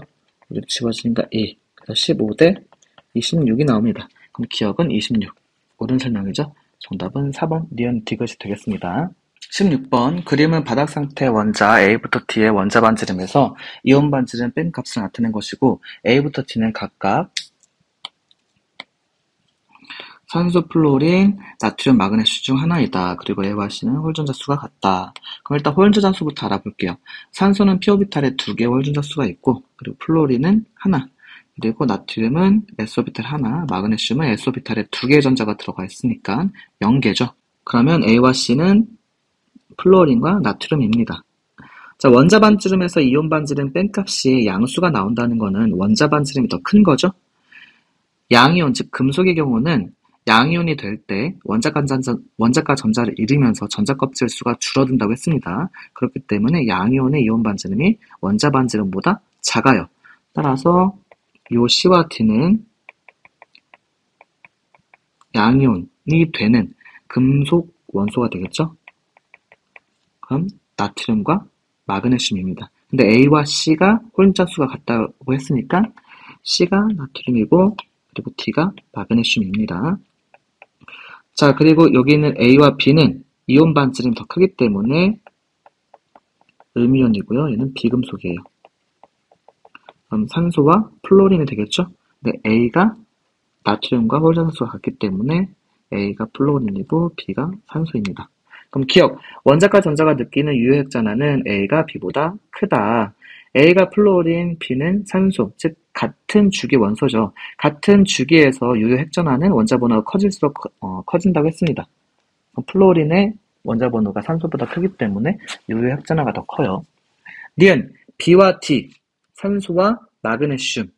여기 집어지니까 2. 그래서 15 대 26이 나옵니다. 그럼 기억은 26. 옳은 설명이죠? 정답은 4번 니은 디귿이 되겠습니다. 16번 그림은 바닥 상태 원자 A부터 D의 원자 반지름에서 이온 반지름 뺀 값을 나타낸 것이고 A부터 D는 각각 산소, 플로린, 나트륨, 마그네슘 중 하나이다. 그리고 A와 C는 홀전자 수가 같다. 그럼 일단 홀전자 수부터 알아볼게요. 산소는 P오비탈에 2개의 홀전자 수가 있고 그리고 플로린은 하나, 그리고 나트륨은 S오비탈 하나, 마그네슘은 S오비탈에 2개의 전자가 들어가 있으니까 0개죠. 그러면 A와 C는 플로린과 나트륨입니다. 자, 원자 반지름에서 이온 반지름 뺀 값이 양수가 나온다는 거는 원자 반지름이 더 큰 거죠. 양이온, 즉 금속의 경우는 양이온이 될 때 원자가 전자를 잃으면서 전자 껍질 수가 줄어든다고 했습니다. 그렇기 때문에 양이온의 이온 반지름이 원자 반지름보다 작아요. 따라서 요 C와 D는 양이온이 되는 금속 원소가 되겠죠? 그럼 나트륨과 마그네슘입니다. 근데 A와 C가 홀전자수가 같다고 했으니까 C가 나트륨이고 그리고 D가 마그네슘입니다. 자, 그리고 여기는 A와 B는 이온 반지름이 더 크기 때문에 음이온이고요. 얘는 비금속이에요. 그럼 산소와 플로린이 되겠죠? 근데 A가 나트륨과 홀전자수가 같기 때문에 A가 플로린이고 B가 산소입니다. 그럼 기억, 원자과 전자가 느끼는 유효액 전하는 A가 B보다 크다. A가 플로린, B는 산소, 즉 같은 주기 원소죠. 같은 주기에서 유효 핵전하는 원자 번호가 커질수록 커진다고 했습니다. 플로린의 원자 번호가 산소보다 크기 때문에 유효 핵전하가 더 커요. 니은 B와 D, 산소와 마그네슘.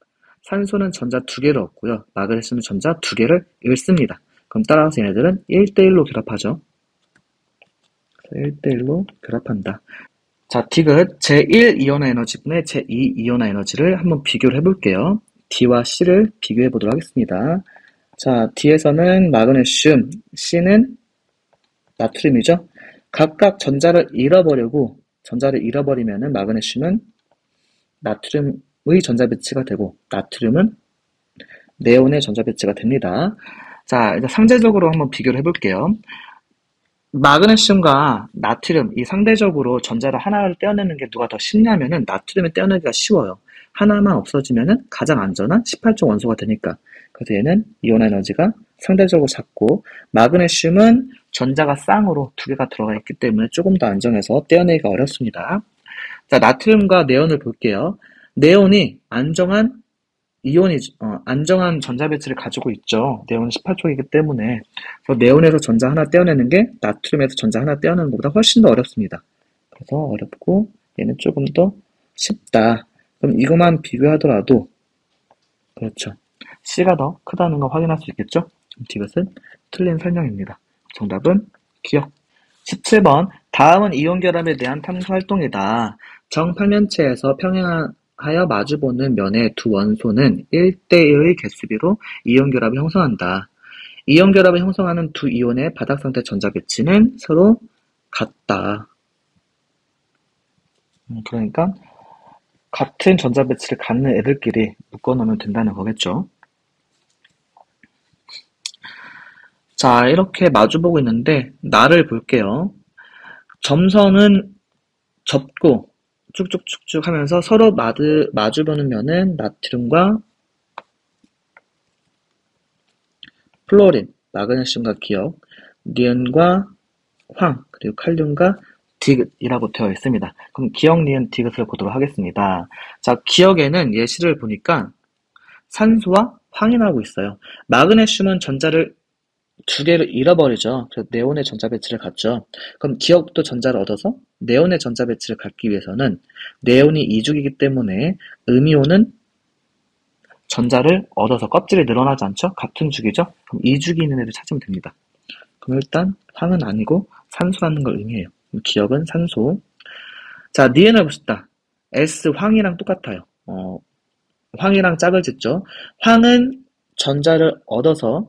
산소는 전자 2개를 얻고요. 마그네슘은 전자 2개를 잃습니다. 그럼 따라서 얘네들은 1대1로 결합하죠. 1대1로 결합한다. 자, 디귿 제1이온화 에너지분의 제2이온화 에너지를 한번 비교를 해볼게요. D와 C를 비교해 보도록 하겠습니다. 자, D에서는 마그네슘, C는 나트륨이죠. 각각 전자를 잃어버리면은 마그네슘은 나트륨의 전자 배치가 되고 나트륨은 네온의 전자 배치가 됩니다. 자, 이제 상대적으로 한번 비교를 해볼게요. 마그네슘과 나트륨, 이 상대적으로 전자를 하나를 떼어내는 게 누가 더 쉽냐면은 나트륨을 떼어내기가 쉬워요. 하나만 없어지면은 가장 안전한 18종 원소가 되니까. 그래서 얘는 이온화 에너지가 상대적으로 작고, 마그네슘은 전자가 쌍으로 2개가 들어가 있기 때문에 조금 더 안전해서 떼어내기가 어렵습니다. 자, 나트륨과 네온을 볼게요. 네온이 안정한 전자 배치를 가지고 있죠. 네온은 18족이기 때문에. 그래서 네온에서 전자 하나 떼어내는 게 나트륨에서 전자 하나 떼어내는 것보다 훨씬 더 어렵습니다. 그래서 어렵고 얘는 조금 더 쉽다. 그럼 이것만 비교하더라도 그렇죠. C가 더 크다는 거 확인할 수 있겠죠? 이것은 틀린 설명입니다. 정답은 기억. 17번. 다음은 이온 결합에 대한 탐구 활동이다. 정평면체에서 평행하여 마주보는 면의 두 원소는 1대1의 개수비로 이온 결합을 형성한다. 이온 결합을 형성하는 두 이온의 바닥 상태 전자 배치는 서로 같다. 그러니까 같은 전자 배치를 갖는 애들끼리 묶어놓으면 된다는 거겠죠. 자, 이렇게 마주보고 있는데 나를 볼게요. 점선은 접고 쭉쭉쭉쭉 하면서 서로 마주보는 면은 나트륨과 플로린, 마그네슘과 기억, 니은과 황, 그리고 칼륨과 디귿이라고 되어 있습니다. 그럼 기억, 니은, 디귿을 보도록 하겠습니다. 자, 기억에는 예시를 보니까 산소와 황이 나오고 있어요. 마그네슘은 전자를 2개를 잃어버리죠. 그래서 네온의 전자 배치를 갖죠. 그럼 기억도 전자를 얻어서 네온의 전자 배치를 갖기 위해서는 네온이 2죽이기 때문에 음이온은 전자를 얻어서 껍질이 늘어나지 않죠? 같은 죽이죠? 그럼 2죽이 있는 애를 찾으면 됩니다. 그럼 일단 황은 아니고 산소라는 걸 의미해요. 기억은 산소. 자, 니은을 봅시다. S 황이랑 똑같아요. 황이랑 짝을 짓죠. 황은 전자를 얻어서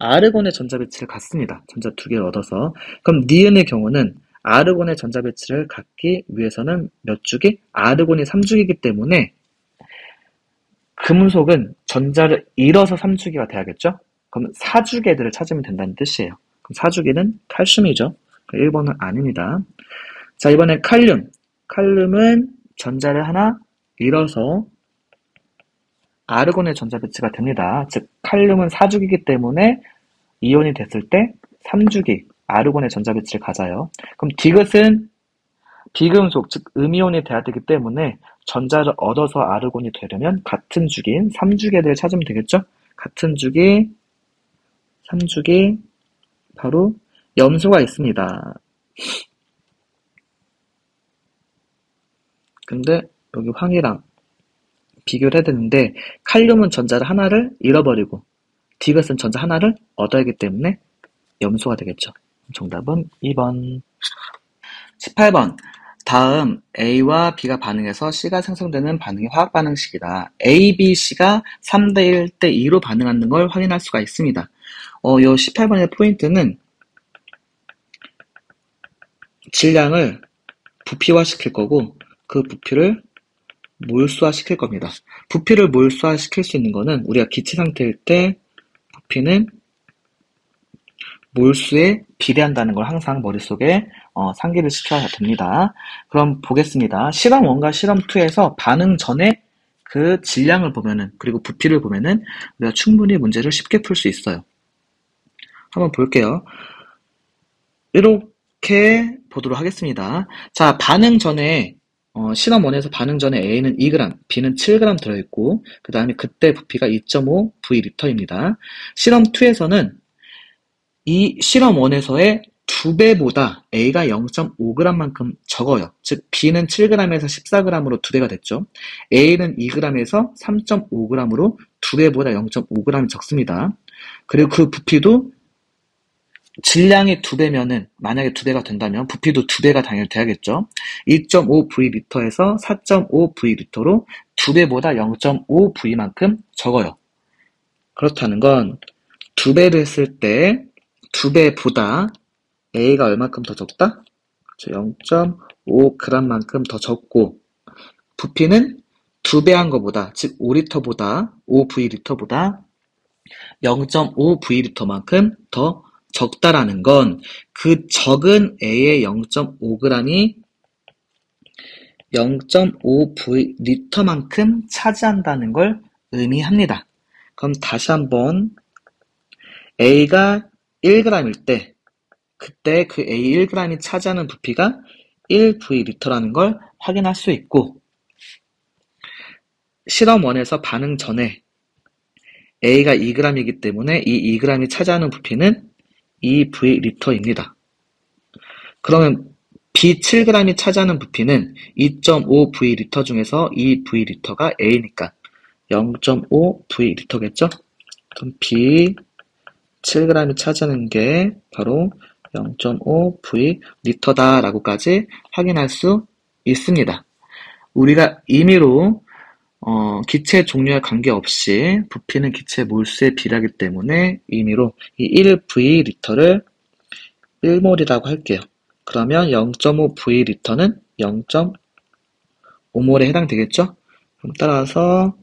아르곤의 전자 배치를 갖습니다. 전자 2개를 얻어서. 그럼 니은의 경우는 아르곤의 전자 배치를 갖기 위해서는 몇 주기? 아르곤이 3주기이기 때문에 금속은 전자를 잃어서 3주기가 돼야겠죠? 그럼 4주기 애들을 찾으면 된다는 뜻이에요. 그럼 4주기는 칼슘이죠. 1번은 아닙니다. 자, 이번엔 칼륨. 칼륨은 전자를 하나 잃어서 아르곤의 전자 배치가 됩니다. 즉 칼륨은 4주기이기 때문에 이온이 됐을 때 3주기 아르곤의 전자 배치를 가져요. 그럼 디귿은 비금속, 즉 음이온이 돼야 되기 때문에 전자를 얻어서 아르곤이 되려면 같은 주기인 3주기를 찾으면 되겠죠? 같은 주기, 3주기, 바로 염소가 있습니다. 근데 여기 황이랑 비교를 해야 되는데 칼륨은 전자를 하나를 잃어버리고 디귿은 전자 하나를 얻어야 하기 때문에 염소가 되겠죠. 정답은 2번. 18번. 다음 A와 B가 반응해서 C가 생성되는 반응이 화학 반응식이다. A, B, C가 3대 1대 2로 반응하는 걸 확인할 수가 있습니다. 요 18번의 포인트는 질량을 부피화시킬 거고 그 부피를 몰수화시킬 겁니다. 부피를 몰수화시킬 수 있는 거는 우리가 기체 상태일 때 부피는 몰수에 비례한다는 걸 항상 머릿속에 상기를 시켜야 됩니다. 그럼 보겠습니다. 실험 1과 실험 2에서 반응 전에 그 질량을 보면은 그리고 부피를 보면은 우리가 충분히 문제를 쉽게 풀 수 있어요. 한번 볼게요. 이렇게 보도록 하겠습니다. 자, 반응 전에 실험 1에서 반응 전에 A는 2g, B는 7g 들어있고, 그 다음에 그때 부피가 2.5 v리터입니다. 실험 2에서는 이 실험 1에서의 2배보다 A가 0.5g만큼 적어요. 즉 B는 7g에서 14g으로 2배가 됐죠. A는 2g에서 3.5g으로 2배보다 0.5g이 적습니다. 그리고 그 부피도 질량이 2배면은, 만약에 2배가 된다면 부피도 2배가 당연히 돼야겠죠. 2.5 v리터에서 4.5 v리터로 2배보다 0.5 v만큼 적어요. 그렇다는 건 2배를 했을 때 2배보다 A가 얼마큼 더 적다? 0.5g만큼 더 적고, 부피는 2배 한 거보다, 즉 5리터보다, 5v리터보다 0.5 v리터만큼 더 적다라는 건 그 적은 A의 0.5g이 0.5 v리터만큼 차지한다는 걸 의미합니다. 그럼 다시 한번 A가 1g일 때 그때 그 A 1g이 차지하는 부피가 1v리터라는 걸 확인할 수 있고, 실험 1에서 반응 전에 A가 2g이기 때문에 이 2g이 차지하는 부피는 2v리터입니다. 그러면 B 7g이 차지하는 부피는 2.5v리터 중에서 2v리터가 A니까 0.5v리터겠죠? 그럼 B 7g이 차지하는 게 바로 0.5v리터다 라고까지 확인할 수 있습니다. 우리가 임의로 기체 종류에 관계없이 부피는 기체 몰수에 비례하기 때문에 임의로 이 1v리터를 1몰이라고 할게요. 그러면 0.5v리터는 0.5몰에 해당되겠죠? 그럼 따라서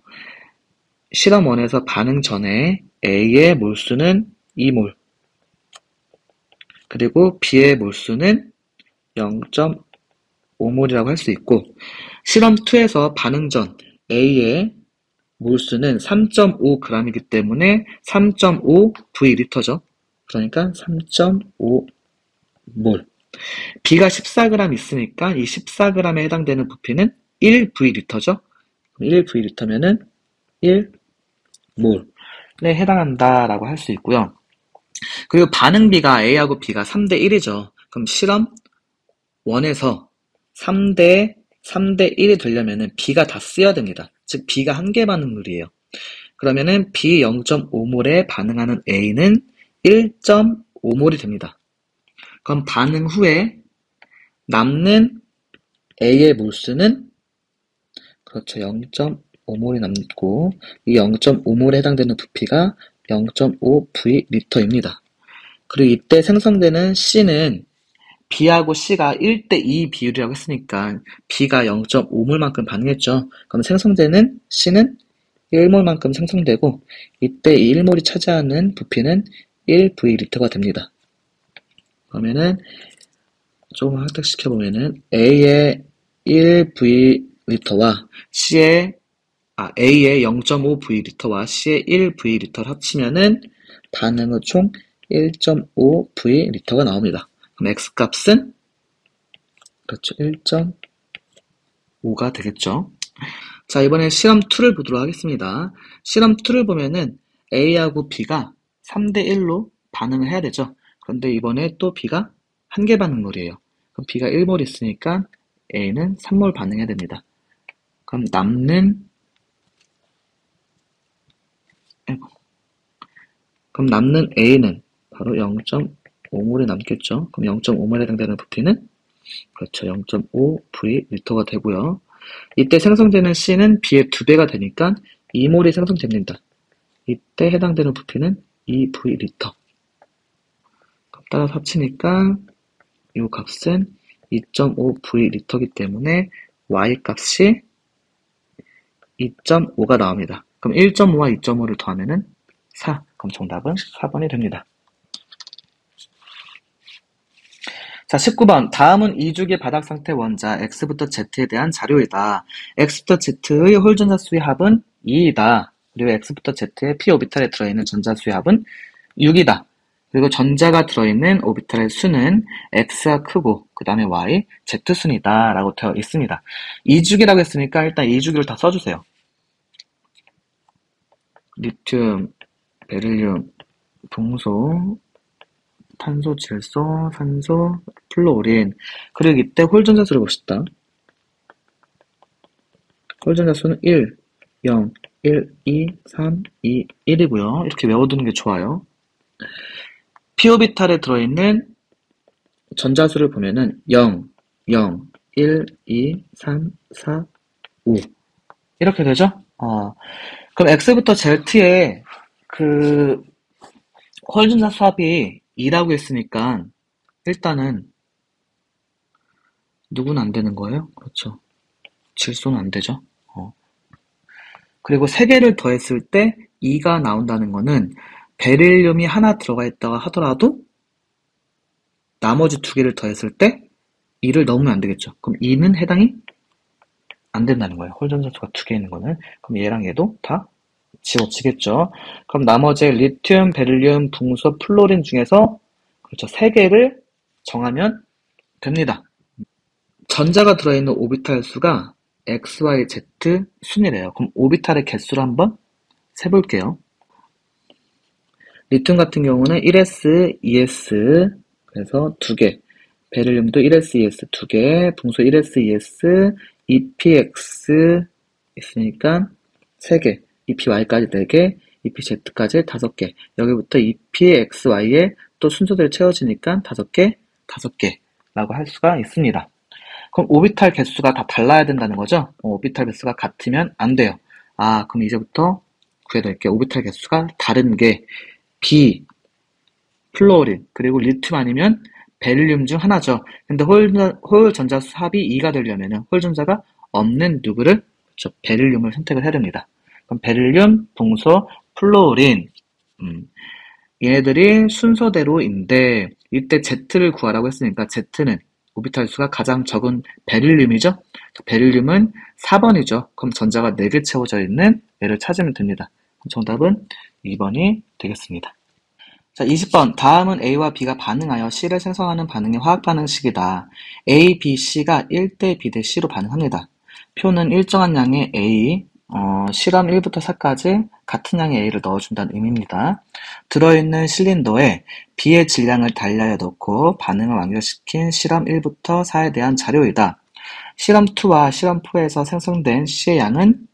실험 1에서 반응 전에 A의 몰수는 2몰, 그리고 B의 몰수는 0.5몰이라고 할 수 있고, 실험 2에서 반응 전 A의 몰수는 3.5g이기 때문에 3.5v리터죠. 그러니까 3.5몰. B가 14g 있으니까 이 14g에 해당되는 부피는 1v리터죠. 1v리터면은 1몰에 해당한다라고 할 수 있고요. 그리고 반응비가 A하고 B가 3대 1이죠. 그럼 실험 1에서 3대 1이 되려면은 B가 다 쓰여야 됩니다. 즉 B가 한 개 반응물이에요. 그러면은 B 0.5몰에 반응하는 A는 1.5몰이 됩니다. 그럼 반응 후에 남는 A의 몰수는 그렇죠. 0.5몰이 남고, 이 0.5몰에 해당되는 부피가 0.5v리터입니다. 그리고 이때 생성되는 C는 B하고 C가 1대2 비율이라고 했으니까 B가 0.5몰만큼 반응했죠. 그럼 생성되는 C는 1몰만큼 생성되고, 이때 이 1몰이 차지하는 부피는 1v리터가 됩니다. 그러면은 조금 확대시켜보면은 A의 1v리터와 A의 0.5v리터와 C의 1v리터를 합치면은 반응은 총 1.5v리터가 나옵니다. 그럼 X값은 그렇죠. 1.5가 되겠죠. 자, 이번에 실험 2를 보도록 하겠습니다. 실험 2를 보면은 A하고 B가 3대1로 반응을 해야 되죠. 그런데 이번에 또 B가 한 개 반응물이에요. 그럼 B가 1몰 있으니까 A는 3몰 반응해야 됩니다. 그럼 남는 A는 바로 0.5몰이 남겠죠. 그럼 0.5몰에 해당되는 부피는 그렇죠. 0.5v리터가 되고요. 이때 생성되는 C는 B의 2배가 되니까 2몰이 생성됩니다. 이때 해당되는 부피는 2v리터. 따라서 합치니까 이 값은 2.5v리터이기 때문에 Y값이 2.5가 나옵니다. 그럼 1.5와 2.5를 더하면은 4. 그럼 정답은 4번이 됩니다. 자, 19번. 다음은 2주기 바닥 상태 원자 X부터 Z에 대한 자료이다. X부터 Z의 홀전자 수의 합은 2이다. 그리고 X부터 Z의 p 오비탈에 들어있는 전자 수의 합은 6이다. 그리고 전자가 들어있는 오비탈의 수는 x가 크고 그 다음에 y, z순이다 라고 되어 있습니다. 2주기라고 했으니까 일단 2주기를 다 써주세요. 리튬, 베릴륨, 동소, 탄소, 질소, 산소, 플루오린. 그리고 이때 홀전자수를 봅시다. 홀전자수는 1, 0, 1, 2, 3, 2, 1이고요. 이렇게 외워두는 게 좋아요. p오비탈에 들어있는 전자수를 보면은 0, 0, 1, 2, 3, 4, 5 이렇게 되죠? 그럼 x부터 z에 그 홀전자수 합이 2라고 했으니까 일단은 누구는 안 되는 거예요? 그렇죠. 질소는 안 되죠. 그리고 3개를 더했을 때 2가 나온다는 거는 베릴륨이 하나 들어가 있다가 하더라도 나머지 2개를 더했을 때 2를 넣으면 안 되겠죠. 그럼 2는 해당이 안 된다는 거예요. 홀전자수가 2개 있는 거는. 그럼 얘랑 얘도 다 지워지겠죠. 그럼 나머지 리튬, 베릴륨, 붕소, 플로린 중에서 그렇죠. 3개를 정하면 됩니다. 전자가 들어있는 오비탈 수가 x, y, z 순이래요. 그럼 오비탈의 개수를 한번 세볼게요. 리튬 같은 경우는 1s, 2s 그래서 2개, 베릴륨도 1s, 2s 2개, 붕소 1s, 2s, EPX 있으니까 3개, EPY까지 4개, EPZ까지 5개. 여기부터 EPXY에 또 순서대로 채워지니까 5개, 5개라고 할 수가 있습니다. 그럼 오비탈 개수가 다 달라야 된다는 거죠? 오비탈 개수가 같으면 안 돼요. 그럼 이제부터 구해드릴게요. 오비탈 개수가 다른 게 B, 플로린, 그리고 리튬 아니면 베릴륨 중 하나죠. 근데 홀전자수 합이 2가 되려면 홀전자가 없는 누구를? 그렇죠. 베릴륨을 선택을 해야 됩니다. 그럼 베릴륨, 붕소, 플로린 얘네들이 순서대로인데 이때 Z를 구하라고 했으니까 Z는 오비탈 수가 가장 적은 베릴륨이죠. 베릴륨은 4번이죠. 그럼 전자가 4개 채워져 있는 얘를 찾으면 됩니다. 정답은 2번이 되겠습니다. 자, 20번. 다음은 A와 B가 반응하여 C를 생성하는 반응의 화학 반응식이다. A, B, C가 1대 B 대 C로 반응합니다. 표는 일정한 양의 A, 실험 1부터 4까지 같은 양의 A를 넣어준다는 의미입니다. 들어있는 실린더에 B의 질량을 달리하여 넣고 반응을 완료시킨 실험 1부터 4에 대한 자료이다. 실험 2와 실험 4에서 생성된 C의 양은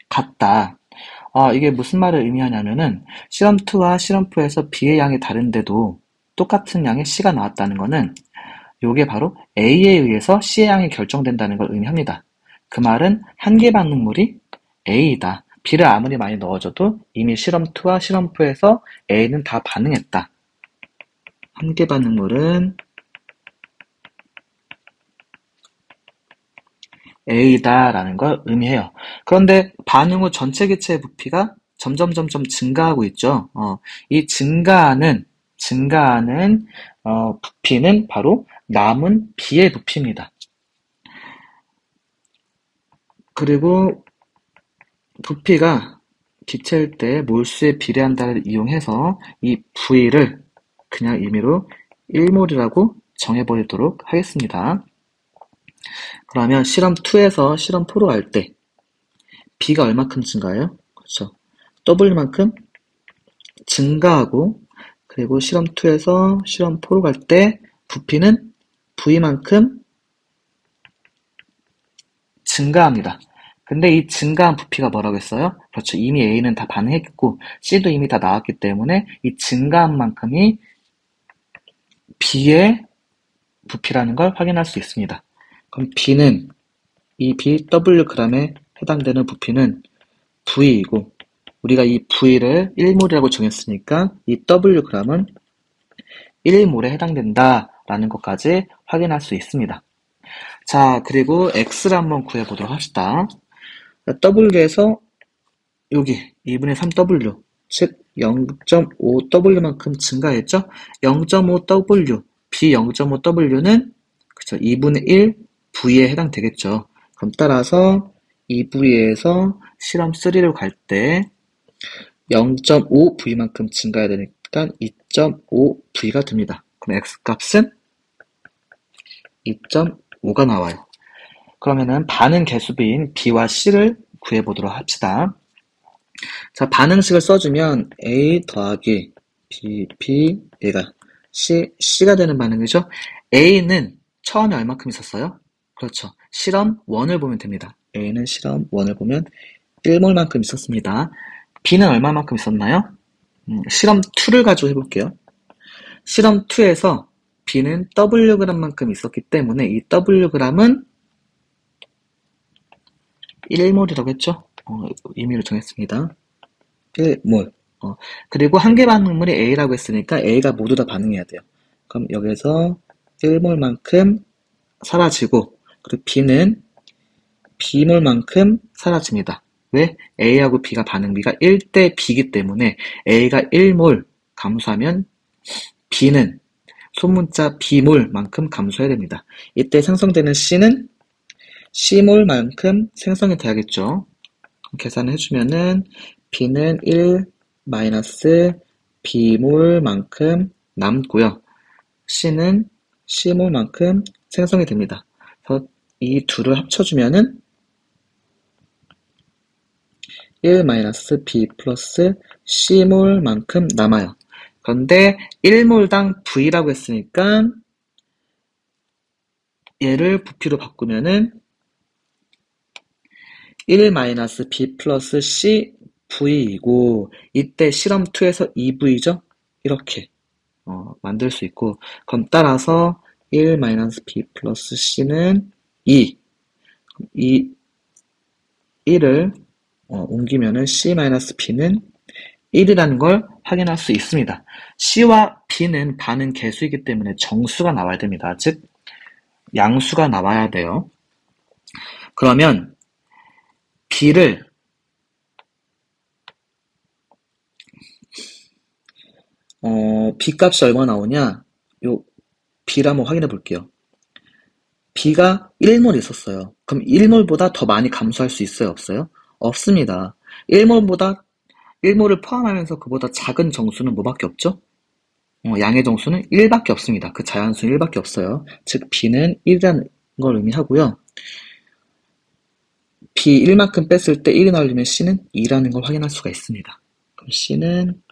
같다. 이게 무슨 말을 의미하냐면은 실험 2와 실험 4에서 B의 양이 다른데도 똑같은 양의 C가 나왔다는 거는 요게 바로 A에 의해서 C의 양이 결정된다는 걸 의미합니다. 그 말은 한계 반응물이 A이다. B를 아무리 많이 넣어줘도 이미 실험 2와 실험 4에서 A는 다 반응했다. 한계 반응물은 A다 라는 걸 의미해요. 그런데 반응 후 전체 기체의 부피가 점점 증가하고 있죠. 이 증가하는 부피는 바로 남은 B의 부피입니다. 그리고 부피가 기체일 때 몰수에 비례한다를 이용해서 이 V를 그냥 임의로 1몰이라고 정해버리도록 하겠습니다. 그러면 실험 2에서 실험 4로 갈 때 B가 얼마큼 증가해요? 그렇죠. W만큼 증가하고 그리고 실험 2에서 실험 4로 갈 때 부피는 V만큼 증가합니다. 근데 이 증가한 부피가 뭐라고 했어요? 그렇죠. 이미 A는 다 반응했고 C도 이미 다 나왔기 때문에 이 증가한 만큼이 B의 부피라는 걸 확인할 수 있습니다. 그럼 B는 이 BWg에 해당되는 부피는 V이고 우리가 이 V를 1몰이라고 정했으니까 이 Wg은 1몰에 해당된다라는 것까지 확인할 수 있습니다. 자, 그리고 X를 한번 구해보도록 합시다. W에서 여기 2분의 3W 즉 0.5W만큼 증가했죠? 0.5W, B 0.5W는 그쵸, 2분의 1 V에 해당되겠죠. 그럼 따라서 2V에서 실험 3로 갈 때 0.5V만큼 증가해야 그러니까 2.5V가 됩니다. 그럼 X값은 2.5가 나와요. 그러면은 반응 개수비인 B와 C를 구해보도록 합시다. 자, 반응식을 써주면 A 더하기 B, 얘가 C가 되는 반응이죠. A는 처음에 얼마큼 있었어요? 그렇죠. 실험 1을 보면 됩니다. A는 실험 1을 보면 1몰만큼 있었습니다. B는 얼마만큼 있었나요? 실험 2를 가지고 해볼게요. 실험 2에서 B는 Wg만큼 있었기 때문에 이 Wg은 1몰이라고 했죠? 의미를 정했습니다. 1몰. 그리고 한 개 반응물이 A라고 했으니까 A가 모두 다 반응해야 돼요. 그럼 여기서 1몰만큼 사라지고, 그리고 B는 B몰만큼 사라집니다. 왜? A하고 B가 반응비가 1대 B이기 때문에 A가 1몰 감소하면 B는 소문자 B몰만큼 감소해야 됩니다. 이때 생성되는 C는 C몰만큼 생성이 돼야겠죠. 계산을 해주면은 B는 1 마이너스 B몰만큼 남고요. C는 C몰만큼 생성이 됩니다. 그래서 이 둘을 합쳐주면은 1 마이너스 B 플러스 C몰만큼 남아요. 그런데 1몰당 V라고 했으니까 얘를 부피로 바꾸면은 1 마이너스 B 플러스 C V이고, 이때 실험 2에서 2V죠? 이렇게 만들 수 있고, 그럼 따라서 1 마이너스 B 플러스 C는 2. 이 1을 옮기면은 C 마이너스 B는 1이라는 걸 확인할 수 있습니다. C와 B는 반응 개수이기 때문에 정수가 나와야 됩니다. 즉, 양수가 나와야 돼요. 그러면 B를 B 값이 얼마 나오냐? 요 B를 한번 확인해 볼게요. B가 1몰 있었어요. 그럼 1몰보다 더 많이 감소할 수 있어요? 없어요? 없습니다. 1몰을 포함하면서 그보다 작은 정수는 뭐밖에 없죠? 양의 정수는 1밖에 없습니다. 그 자연수는 1밖에 없어요. 즉 B는 1이라는 걸 의미하고요. B 1만큼 뺐을 때 1이 나오려면 C는 2라는 걸 확인할 수가 있습니다. 그럼 C는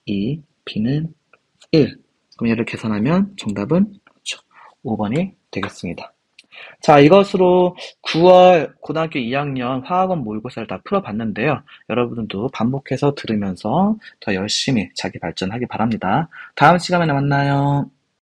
2, B는 1. 그럼 얘를 계산하면 정답은 그렇죠. 5번이 되겠습니다. 자, 이것으로 9월 고등학교 2학년 화학원 모의고사를 다 풀어봤는데요. 여러분들도 반복해서 들으면서 더 열심히 자기 발전하기 바랍니다. 다음 시간에 만나요.